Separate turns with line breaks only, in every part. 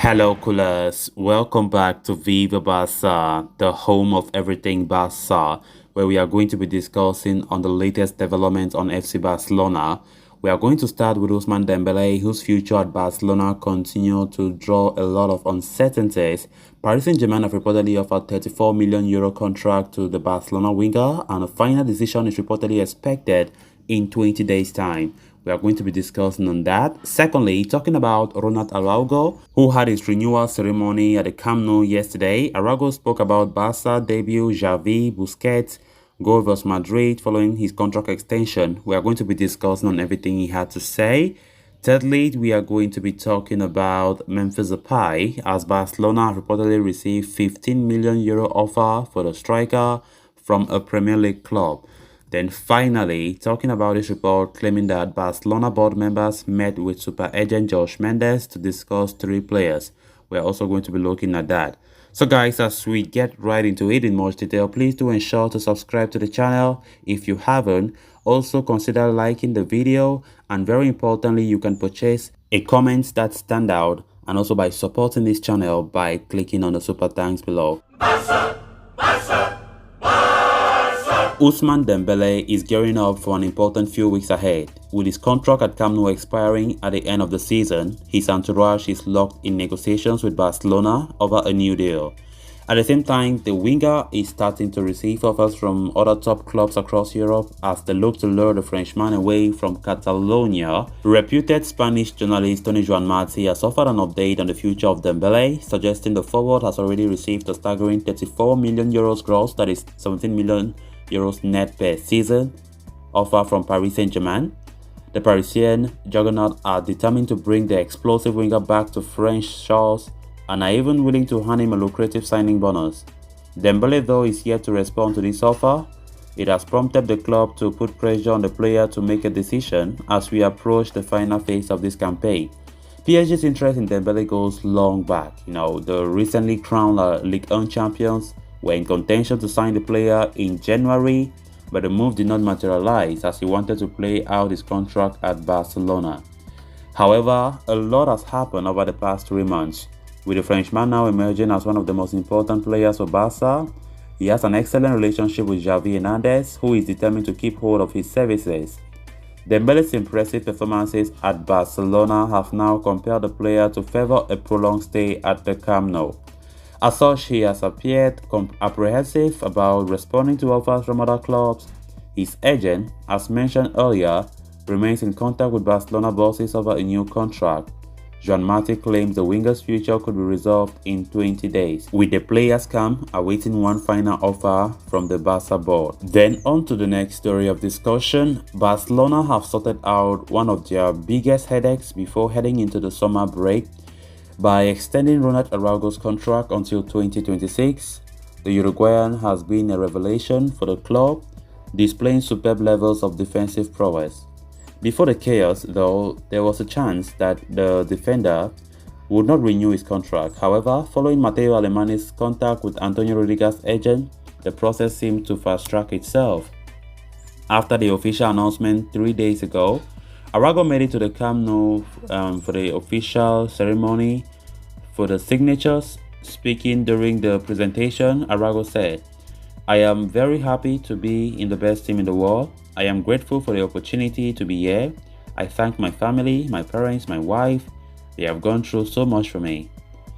Hello, coolers. Welcome back to Viva Barca, the home of everything Barca, where we are going to be discussing on the latest developments on FC Barcelona. We are going to start with Ousmane Dembele, whose future at Barcelona continued to draw a lot of uncertainties. Paris Saint-Germain have reportedly offered €34 million contract to the Barcelona winger, and a final decision is reportedly expected in 20 days' time. We are going to be discussing on that. Secondly, talking about Ronald Araujo, who had his renewal ceremony at the Camp Nou yesterday. Araujo spoke about Barca debut, Xavi, Busquets, goal vs Madrid following his contract extension. We are going to be discussing on everything he had to say. Thirdly, we are going to be talking about Memphis Depay, as Barcelona reportedly received €15 million offer for the striker from a Premier League club. Then finally, talking about this report claiming that Barcelona board members met with super agent Josh Mendes to discuss 3 players. We're also going to be looking at that. So guys, as we get right into it in much detail, please do ensure to subscribe to the channel if you haven't. Also consider liking the video, and very importantly, you can purchase a comment that stand out, and also by supporting this channel by clicking on the super thanks below. Ousmane Dembele is gearing up for an important few weeks ahead. With his contract at Camp Nou expiring at the end of the season, his entourage is locked in negotiations with Barcelona over a new deal. At the same time, the winger is starting to receive offers from other top clubs across Europe as they look to lure the Frenchman away from Catalonia. Reputed Spanish journalist Tony Joan Marti has offered an update on the future of Dembele, suggesting the forward has already received a staggering €34 million gross, that is €17 million net per season, offer from Paris Saint-Germain. The Parisian juggernaut are determined to bring the explosive winger back to French shores and are even willing to hand him a lucrative signing bonus. Dembele, though, is yet to respond to this offer. It has prompted the club to put pressure on the player to make a decision as we approach the final phase of this campaign. PSG's interest in Dembele goes long back. The recently crowned Ligue 1 champions were in contention to sign the player in January, but the move did not materialize as he wanted to play out his contract at Barcelona. However, a lot has happened over the past 3 months, with the Frenchman now emerging as one of the most important players for Barca. He has an excellent relationship with Xavi Hernandez, who is determined to keep hold of his services. Dembele's impressive performances at Barcelona have now compelled the player to favor a prolonged stay at the Camp Nou. As such, he has appeared apprehensive about responding to offers from other clubs. His agent, as mentioned earlier, remains in contact with Barcelona bosses over a new contract. Joan Marti claims the winger's future could be resolved in 20 days, with the players' camp awaiting one final offer from the Barca board. Then on to the next story of discussion. Barcelona have sorted out one of their biggest headaches before heading into the summer break by extending Ronald Araujo's contract until 2026. The Uruguayan has been a revelation for the club, displaying superb levels of defensive prowess. Before the chaos, though, there was a chance that the defender would not renew his contract. However, following Mateo Alemani's contact with Antonio Rudiger's agent, the process seemed to fast-track itself. After the official announcement 3 days ago, Araujo made it to the Camp Nou for the official ceremony for the signatures. Speaking during the presentation, Araujo said, "I am very happy to be in the best team in the world. I am grateful for the opportunity to be here. I thank my family, my parents, my wife. They have gone through so much for me.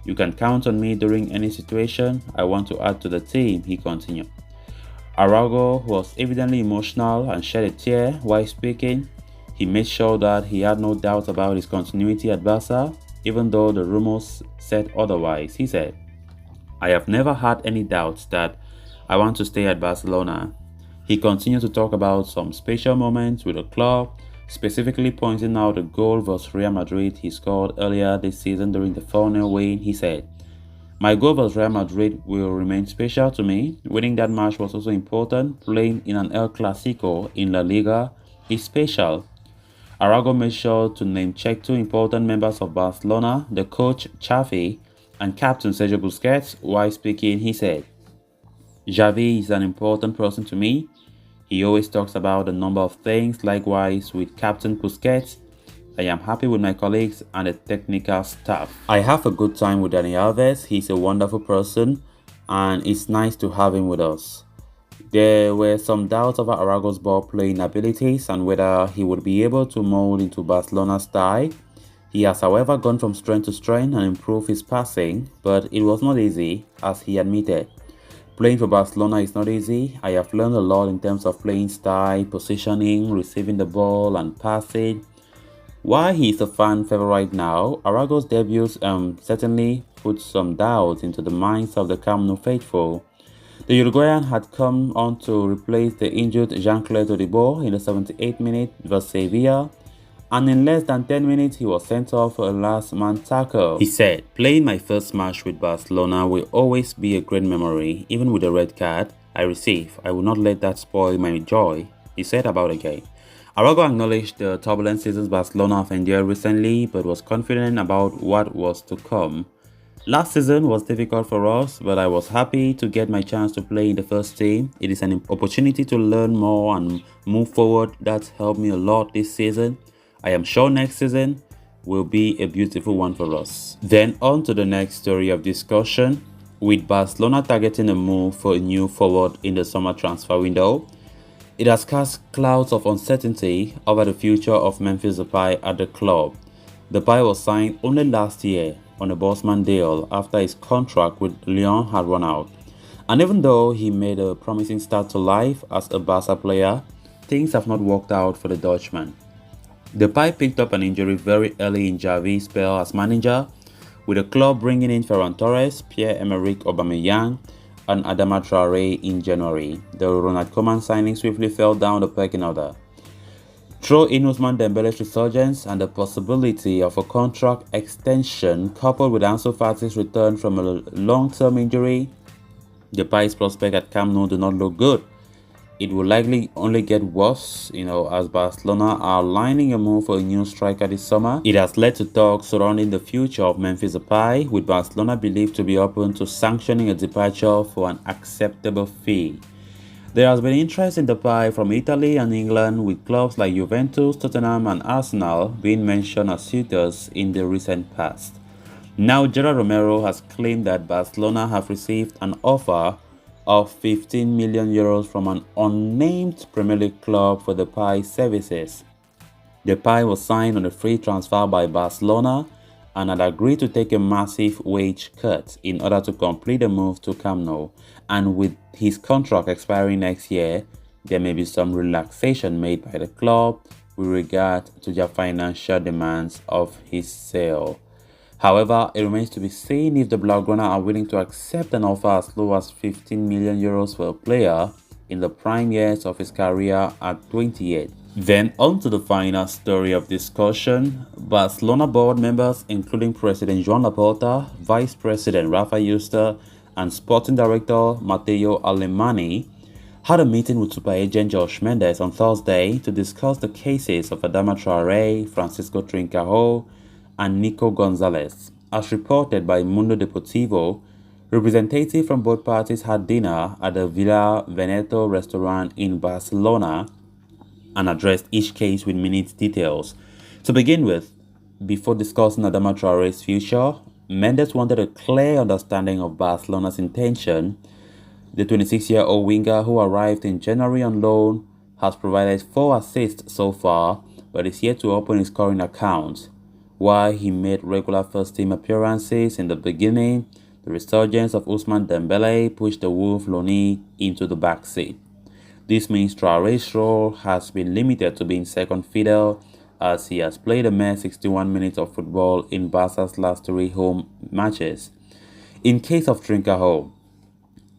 You can count on me during any situation I want to add to the team," he continued. Araujo was evidently emotional and shed a tear while speaking. He made sure that he had no doubt about his continuity at Barca, even though the rumors said otherwise. He said, "I have never had any doubts that I want to stay at Barcelona." He continued to talk about some special moments with the club, specifically pointing out the goal versus Real Madrid he scored earlier this season during the 4-0 win. He said, "My goal versus Real Madrid will remain special to me. Winning that match was also important. Playing in an El Clasico in La Liga is special." Araujo made sure to name-check 2 important members of Barcelona, the coach Xavi And captain Sergio Busquets, while speaking, he said, Xavi is an important person to me. He always talks about a number of things. Likewise, with Captain Busquets, I am happy with my colleagues and the technical staff. I have a good time with Dani Alves. He's a wonderful person and it's nice to have him with us. There were some doubts over Araujo's ball playing abilities and whether he would be able to mold into Barcelona's style. He has, however, gone from strength to strength and improved his passing, but it was not easy, as he admitted. Playing for Barcelona is not easy. I have learned a lot in terms of playing style, positioning, receiving the ball and passing. While he is a fan favorite now, Araujo's debut certainly put some doubts into the minds of the Camp Nou faithful. The Uruguayan had come on to replace the injured Jean-Claude Todibo in the 78th minute versus Sevilla, and in less than 10 minutes he was sent off for a last-man tackle. He said, "Playing my first match with Barcelona will always be a great memory, even with the red card I receive. I will not let that spoil my joy," he said about the game. Araujo acknowledged the turbulent seasons Barcelona have endured recently, but was confident about what was to come. "Last season was difficult for us, but I was happy to get my chance to play in the first team. It is an opportunity to learn more and move forward. That's helped me a lot this season. I am sure next season will be a beautiful one for us." Then on to the next story of discussion. With Barcelona targeting a move for a new forward in the summer transfer window, it has cast clouds of uncertainty over the future of Memphis Depay at the club. Depay was signed only last year on a Bosman deal after his contract with Lyon had run out. And even though he made a promising start to life as a Barca player, things have not worked out for the Dutchman. Depay picked up an injury very early in Xavi's spell as manager, with the club bringing in Ferran Torres, Pierre-Emerick Aubameyang, and Adama Traoré in January. The Ronald Koeman signing swiftly fell down the pecking order. Throw in Ousmane Dembele's resurgence and the possibility of a contract extension coupled with Ansu Fati's return from a long-term injury, Depay's prospects at Camp Nou do not look good. It will likely only get worse, as Barcelona are lining a move for a new striker this summer. It has led to talks surrounding the future of Memphis Depay, with Barcelona believed to be open to sanctioning a departure for an acceptable fee. There has been interest in Depay from Italy and England, with clubs like Juventus, Tottenham and Arsenal being mentioned as suitors in the recent past. Now Gerard Romero has claimed that Barcelona have received an offer of 15 million euros from an unnamed Premier League club for Depay's services. Depay was signed on a free transfer by Barcelona and had agreed to take a massive wage cut in order to complete the move to Camp Nou. And with his contract expiring next year, there may be some relaxation made by the club with regard to their financial demands of his sale. However, it remains to be seen if the Blaugrana are willing to accept an offer as low as 15 million euros for a player in the prime years of his career at 28. Then on to the final story of discussion. Barcelona board members, including President Joan Laporta, Vice President Rafa Yuster, and Sporting Director Matteo Alemany, had a meeting with super agent Josh Mendes on Thursday to discuss the cases of Adama Traoré, Francisco Trincao, and Nico Gonzalez. As reported by Mundo Deportivo, representatives from both parties had dinner at the Villa Veneto restaurant in Barcelona and addressed each case with minute details. To begin with, before discussing Adama Traoré's future, Mendes wanted a clear understanding of Barcelona's intention. The 26-year-old winger, who arrived in January on loan, has provided 4 assists so far, but is yet to open his scoring account. While he made regular first-team appearances in the beginning, the resurgence of Ousmane Dembele pushed the Wolf loanee into the backseat. This means Traoré's role has been limited to being second fiddle, as he has played a mere 61 minutes of football in Barca's last 3 home matches. In case of Trincao,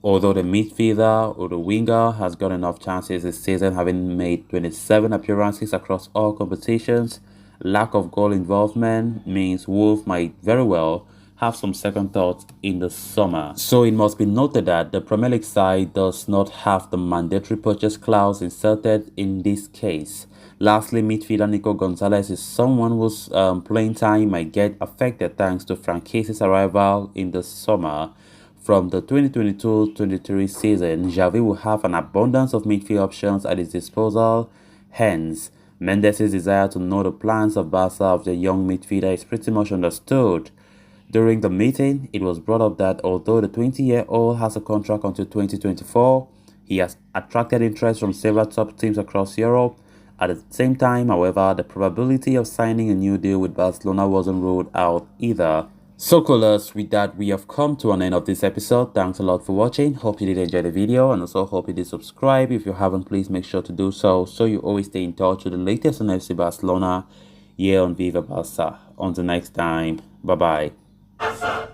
although the midfielder or the winger has got enough chances this season, having made 27 appearances across all competitions, lack of goal involvement means Wolf might very well have some second thoughts in the summer. So it must be noted that the Premier League side does not have the mandatory purchase clause inserted in this case. Lastly, midfielder Nico Gonzalez is someone whose playing time might get affected thanks to Francese's arrival in the summer. From the 2022-23 season, Xavi will have an abundance of midfield options at his disposal. Hence, Mendes' desire to know the plans of Barca of the young midfielder is pretty much understood. During the meeting, it was brought up that although the 20-year-old has a contract until 2024, he has attracted interest from several top teams across Europe. At the same time, however, the probability of signing a new deal with Barcelona wasn't ruled out either. So callers, with that, we have come to an end of this episode. Thanks a lot for watching. Hope you did enjoy the video, and also hope you did subscribe. If you haven't, please make sure to do so you always stay in touch with the latest on FC Barcelona here on Viva Barca. Until next time, bye bye.